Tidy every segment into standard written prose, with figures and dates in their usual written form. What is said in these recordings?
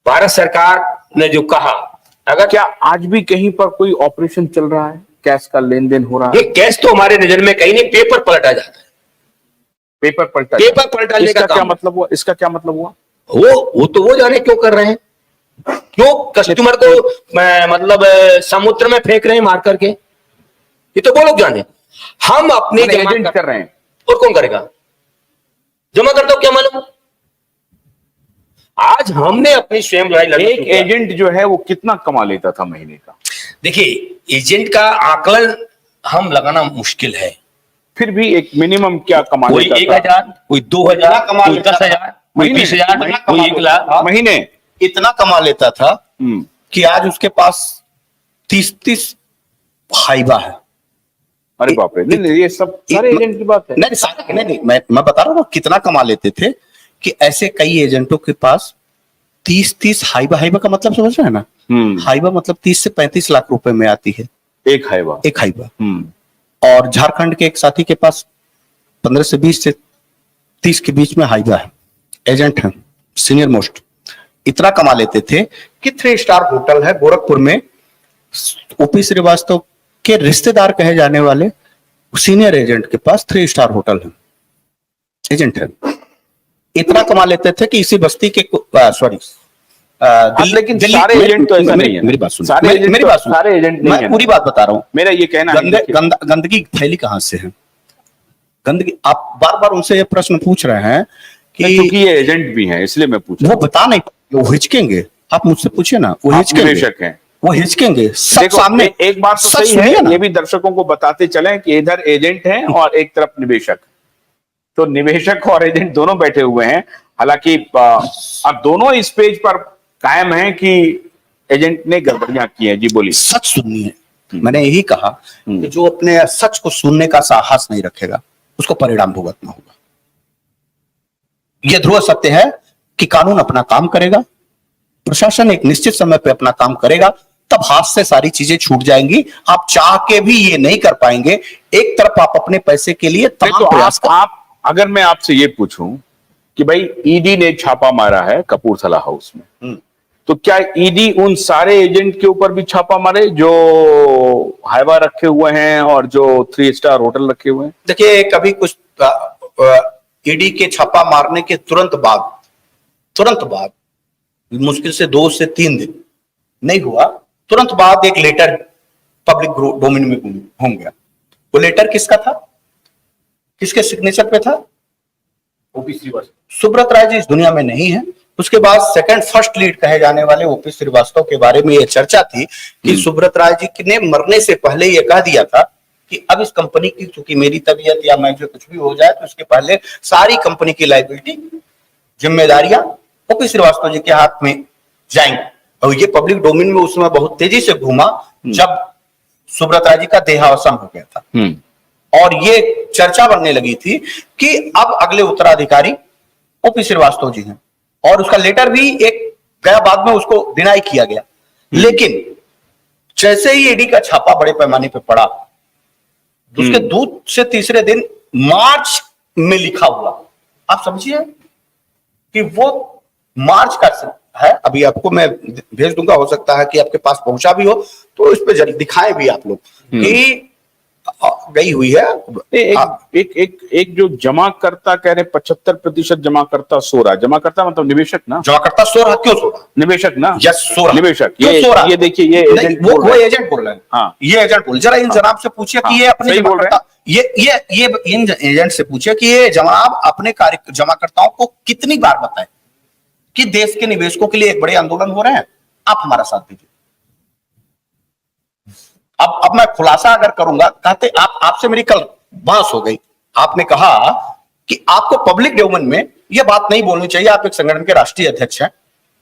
भारत सरकार ने जो कहा, अगर क्या आज भी कहीं पर कोई ऑपरेशन चल रहा है, कैश का लेन देन हो रहा है? ये कैश तो हमारे नजर में कहीं नहीं, पेपर पलटा जाता है, पेपर पलटा डालने का क्या मतलब हुआ? इसका क्या मतलब हुआ? वो तो वो जाने क्यों कर रहे हैं, क्यों कस्टमर को मतलब समुद्र में फेंक रहे हैं मार करके, ये तो वो लोग जाने। हम अपने एजेंट कर रहे हैं, और कौन करेगा? जमा कर दो, क्या मालूम। आज हमने अपनी स्वयं लड़ाई एक एजेंट जो है वो कितना कमा लेता था महीने का? देखिए, एजेंट का आकलन हम लगाना मुश्किल है, फिर भी एक मिनिमम क्या कमा लेता था? 1,000, कोई 2,000, कोई 10,000, कोई 20,000, कोई 1,00,000 महीने। इतना कमा लेता था कि आज उसके पास 30 हाइवा है। अरे बाप रे, नहीं ये सब सारे एजेंट की बात है। नहीं, मैं बता रहा हूँ कितना कमा लेते थे, कि ऐसे कई एजेंटों के पास 30 हाइवा का मतलब समझ रहे हैं ना? हाइवा मतलब 30 से 35 लाख रुपए में आती है एक हाइवा। और झारखंड के एक साथी के पास 15 से 20 से 30 के बीच में हाइवा है, एजेंट है, सीनियर मोस्ट। इतना कमा लेते थे कि 3 स्टार होटल है गोरखपुर में, ओपी श्रीवास्तव के रिश्तेदार कहे जाने वाले सीनियर एजेंट के पास 3 स्टार होटल है, एजेंट है। इतना कमा लेते थे कि इसी बस्ती के लेकिन सारे एजेंट तो ऐसा नहीं है। मेरी बात सुन, सारे एजेंट नहीं है। मैं पूरी बात बता रहा हूं। मेरा ये कहना है, गंदगी फैली कहां से है? गंदगी, आप बार बार उनसे ये प्रश्न पूछ रहे हैं कि क्योंकि ये एजेंट भी हैं, इसलिए मैं पूछ रहा हूं। वो बता नहीं, वो हिचकेंगे। आप मुझसे पूछिए ना, वो हिचकेंगे, वो हिचकेंगे सब सामने। एक बात तो सही है, ये भी दर्शकों को बताते चले कि इधर एजेंट हैं और एक तरफ निवेशक। तो निवेशक और एजेंट दोनों बैठे हुए हैं। हालांकि अब दोनों इस पेज पर कायम हैं कि एजेंट ने गड़बड़ियां की हैं। जी बोलिए। सच सुननी है। मैंने यही कहा कि जो अपने सच को सुनने का साहस नहीं रखेगा उसको परिणाम भुगतना होगा। यह ध्रुव सत्य है कि कानून अपना काम करेगा, प्रशासन एक निश्चित समय पे अपना काम करेगा, तब हाथ से सारी चीजें छूट जाएंगी। आप चाह के भी ये नहीं कर पाएंगे। एक तरफ आप अपने पैसे के लिए तमाम प्रयास आप अगर मैं आपसे ये पूछूं कि भाई ईडी ने छापा मारा है कपूरथला हाउस में, तो क्या ईडी उन सारे एजेंट के ऊपर भी छापा मारे जो हाइवा रखे हुए हैं और जो 3 स्टार होटल रखे हुए हैं? देखिए, कभी कुछ ईडी के छापा मारने के तुरंत बाद मुश्किल से 2 से 3 दिन नहीं हुआ, तुरंत बाद एक लेटर पब्लिक डोमेन में घूम गया। वो लेटर किसका था, किसके सिग्नेचर पे था? ओपी श्रीवास्तव। सुब्रत राय जी इस दुनिया में नहीं है। उसके बाद फर्स्ट लीड कहे जाने वाले ओपी श्रीवास्तव के बारे में यह चर्चा थी कि सुब्रत राय जी ने मरने से पहले यह कह दिया था कि अब इस कंपनी की, चूंकि मेरी तबीयत या मैं जो कुछ भी हो जाए तो उसके पहले सारी कंपनी की लायबिलिटी, जिम्मेदारियां ओपी श्रीवास्तव जी के हाथ में जाएंगी। और ये पब्लिक डोमेन में उस समय बहुत तेजी से घूमा जब सुब्रत राय जी का देहावसान हो गया था। और ये चर्चा बनने लगी थी कि अब अगले उत्तराधिकारी ओपी श्रीवास्तव जी हैं, और उसका लेटर भी एक गया, बाद में उसको डिनाई किया गया। लेकिन जैसे ही ईडी का छापा बड़े पैमाने पर पड़ा, उसके 2 से तीसरे दिन मार्च में लिखा हुआ, आप समझिए कि वो मार्च का है। अभी आपको मैं भेज दूंगा, हो सकता है कि आपके पास पहुंचा भी हो, तो इस पे दिखाएं भी आप लोग कि गई हुई है। एक जो जमाकर्ता कह रहे 75% जमाकर्ता सो रहा है। जमाकर्ता मतलब निवेशक ना? जमाकर्ता सो रहा, क्यों सो रहा? निवेशक ना? यस, सो रहा। निवेशक ये देखिए, ये एजेंट वो एजेंट बोल रहे हैं। हाँ, ये एजेंट बोल, जरा इन जनाब से पूछिए कि ये अपने ये इन एजेंट से पूछिए कि ये जनाब अपने जमाकर्ताओं को कितनी बार बताएं कि देश के निवेशकों के लिए एक बड़े आंदोलन हो रहे हैं, आप हमारा साथ दीजिए। अब मैं खुलासा अगर करूंगा, कहते आपसे मेरी कल बहस हो गई, आपने कहा कि आपको पब्लिक डोमेन में यह बात नहीं बोलनी चाहिए, आप एक संगठन के राष्ट्रीय अध्यक्ष हैं,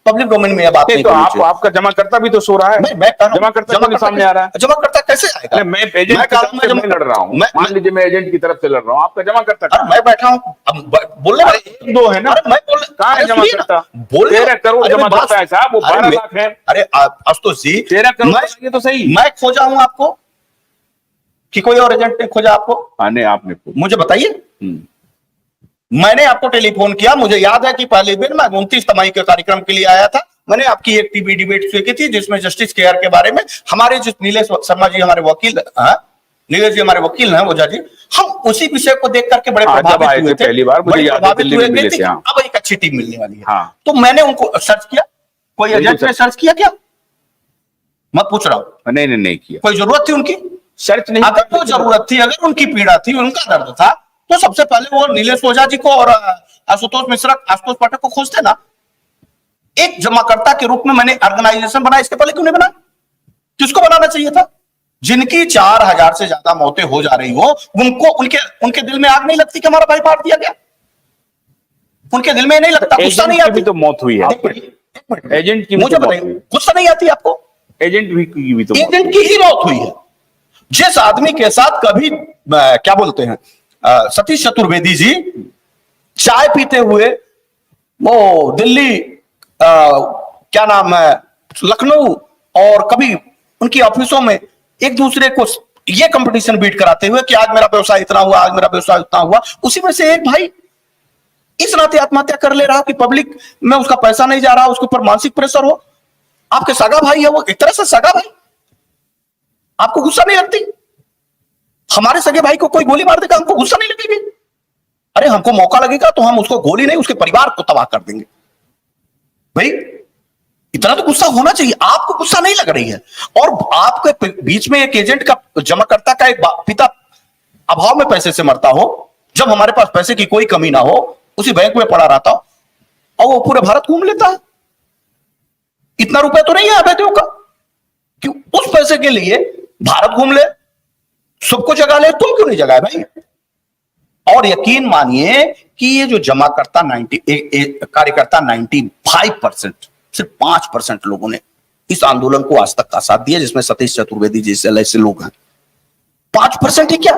पब्लिक डोमेन में यह बात नहीं बोलनी चाहिए। आपका जमाकर्ता भी तो सो रहा है। जमाकर्ता सामने आ रहा है। जमाकर्ता कैसे आएगा? मैं एजेंट की तरफ से लड़ रहा हूं, मान लीजिए मैं एजेंट की तरफ से लड़ रहा हूं, आपका जमाकर्ता मैं बैठा हूं, अब बोलने वाले 2 है ना? मैं बोल कहां है जमाकर्ता? 13 करोड़ जमाकर्ता है साहब, वो 12 लाख है। अरे आशुतोष जी, 13 करोड़, ये तो सही। मैं खोजा हूं आपको कि कोई और एजेंट ने खोजा आपको? नहीं, आपने मुझे बताइए। मैंने आपको टेलीफोन किया, मुझे याद है कि पहले दिन मैं 29 तमाही के कार्यक्रम के लिए आया था, मैंने आपकी एक टीवी डिबेट देखी थी जिसमें जस्टिस केआर के बारे में हमारे जो नीलेश शर्मा जी हमारे वकील, नीलेश जी हमारे वकील हैं ओझा जी, हम उसी विषय को देख करके बड़े प्रभावित हुए थे। पहली बार मुझे याद है दिल्ली में मिले थे। अब एक अच्छी टीम मिलने वाली है। हाँ। तो मैंने उनको सर्च किया, कोई एजेंट ने सर्च किया क्या? मैं पूछ रहा हूं। नहीं किया। कोई जरूरत थी उनकी? सर्च नहीं। अगर वो जरूरत थी, अगर उनकी पीड़ा थी, उनका दर्द था, तो सबसे पहले वो नीलेश ओझा जी को और आशुतोष मिश्रा, आशुतोष पाठक को खोजते ना। एक जमाकर्ता के रूप में मैंने ऑर्गेनाइजेशन बनाया, इसके पहले क्यों नहीं बना? किसको बनाना चाहिए था? जिनकी 4000 से ज्यादा मौतें हो जा रही हो, उनको उनके दिल में आग नहीं लगती कि हमारा भाई मार दिया गया? उनके दिल में नहीं लगता, गुस्सा नहीं आती? तो मौत हुई है एजेंट की, मुझे बताइए, गुस्सा नहीं आती आपको? एजेंट भी तो एजेंट की ही मौत हुई है। जिस आदमी के साथ कभी क्या बोलते हैं सतीश चतुर्वेदी जी चाय पीते हुए वो दिल्ली क्या नाम है लखनऊ और कभी उनकी ऑफिसों में एक दूसरे को ये कंपटीशन बीट कराते हुए कि आज मेरा व्यवसाय इतना हुआ, आज मेरा व्यवसाय उतना हुआ, उसी में से एक भाई इस नाते आत्महत्या कर ले रहा कि पब्लिक में उसका पैसा नहीं जा रहा, उसके ऊपर मानसिक प्रेशर हो। आपके सगा भाई है वो, एक तरह से सगा भाई, आपको गुस्सा नहीं लगती? हमारे सगे भाई को कोई गोली मार देगा, हमको गुस्सा नहीं लगेगी? अरे हमको मौका लगेगा तो हम उसको गोली नहीं, उसके परिवार को तबाह कर देंगे। भाई इतना तो गुस्सा होना चाहिए। आपको गुस्सा नहीं लग रही है और आपके बीच में एक एजेंट का, जमाकर्ता का एक पिता अभाव में पैसे से मरता हो, जब हमारे पास पैसे की कोई कमी ना हो, उसी बैंक में पड़ा रहता हो और वो पूरे भारत घूम लेता है। इतना रुपए तो नहीं है अवैधों का कि उस पैसे के लिए भारत घूम ले, सबको जगा ले। तुम क्यों नहीं जगाए भाई? और यकीन मानिए कि ये जो जमाकर्ता कार्यकर्ता 95%, सिर्फ 5% लोगों ने इस आंदोलन को आज तक का साथ दिया, जिसमें सतीश चतुर्वेदी जैसे ऐसे लोग हैं। 5% ही क्या,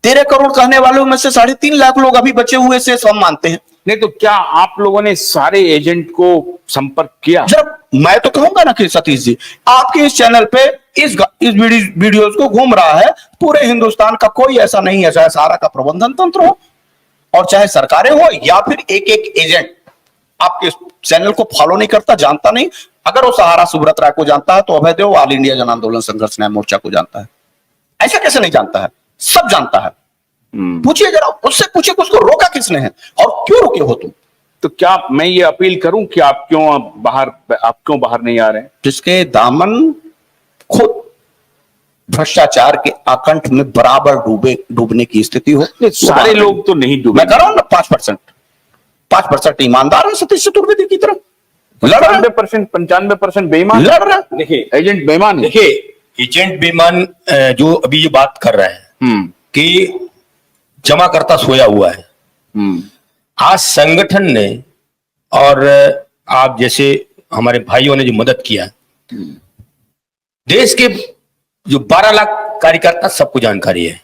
13 करोड़ कहने वालों में से 3.5 लाख लोग अभी बचे हुए से हम मानते हैं। नहीं तो क्या आप लोगों ने सारे एजेंट को संपर्क किया? जब मैं तो कहूंगा ना कि सतीश जी, आपके इस चैनल पे इस वीडियोस को घूम रहा है पूरे हिंदुस्तान का, कोई ऐसा नहीं है, चाहे सहारा का प्रबंधन तंत्र हो और चाहे सरकारें हो या फिर एक एजेंट आपके चैनल को फॉलो नहीं करता, जानता नहीं। अगर वो सहारा सुब्रत राय को जानता है तो अभय देव ऑल इंडिया जन आंदोलन संघर्ष न्याय मोर्चा को जानता है। ऐसा कैसे नहीं जानता है? सब जानता है। पूछिए जरा, उससे पूछिए कि उसको रोका किसने है और क्यों रुके हो तुम? तो क्या मैं ये अपील करूं कि आप क्यों बाहर नहीं आ रहे हैं? जिसके दामन खुद भ्रष्टाचार के आकंठ में बराबर डूबने की स्थिति हो, सारे लोग तो नहीं डूबे। मैं कह रहा हूं ना 5% ईमानदार है सतीश चतुर्वेदी की तरह, 95% बेईमान लड़ रहा है। देखिए एजेंट बेईमान है। देखिए एजेंट बेईमान जो अभी ये बात कर रहे हैं कि जमाकर्ता सोया हुआ है, आज संगठन ने और आप जैसे हमारे भाइयों ने जो मदद किया, देश के जो 12 लाख कार्यकर्ता सबको जानकारी है।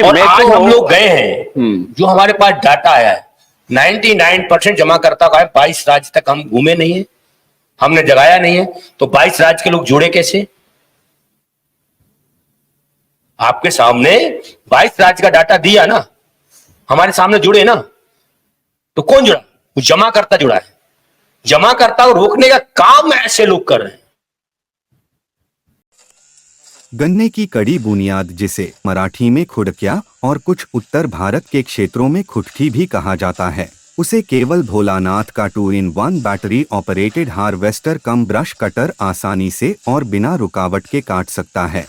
और आज हम लोग गए हैं, जो हमारे पास डाटा आया है 99% जमाकर्ता का है। 22 राज्य तक हम घूमे नहीं है, हमने जगाया नहीं है, तो 22 राज्य के लोग जुड़े कैसे? आपके सामने 22 राज्य का डाटा दिया ना, हमारे सामने जुड़े ना, तो कौन जुड़ा? वो जमाकर्ता जुड़ा है। जमाकर्ता को रोकने का काम ऐसे लोग कर रहे हैं। गन्ने की कड़ी बुनियाद, जिसे मराठी में खुडक्या और कुछ उत्तर भारत के क्षेत्रों में खुटकी भी कहा जाता है, उसे केवल भोलानाथ का 2-in-1 बैटरी ऑपरेटेड हार्वेस्टर कम ब्रश कटर आसानी से और बिना रुकावट के काट सकता है।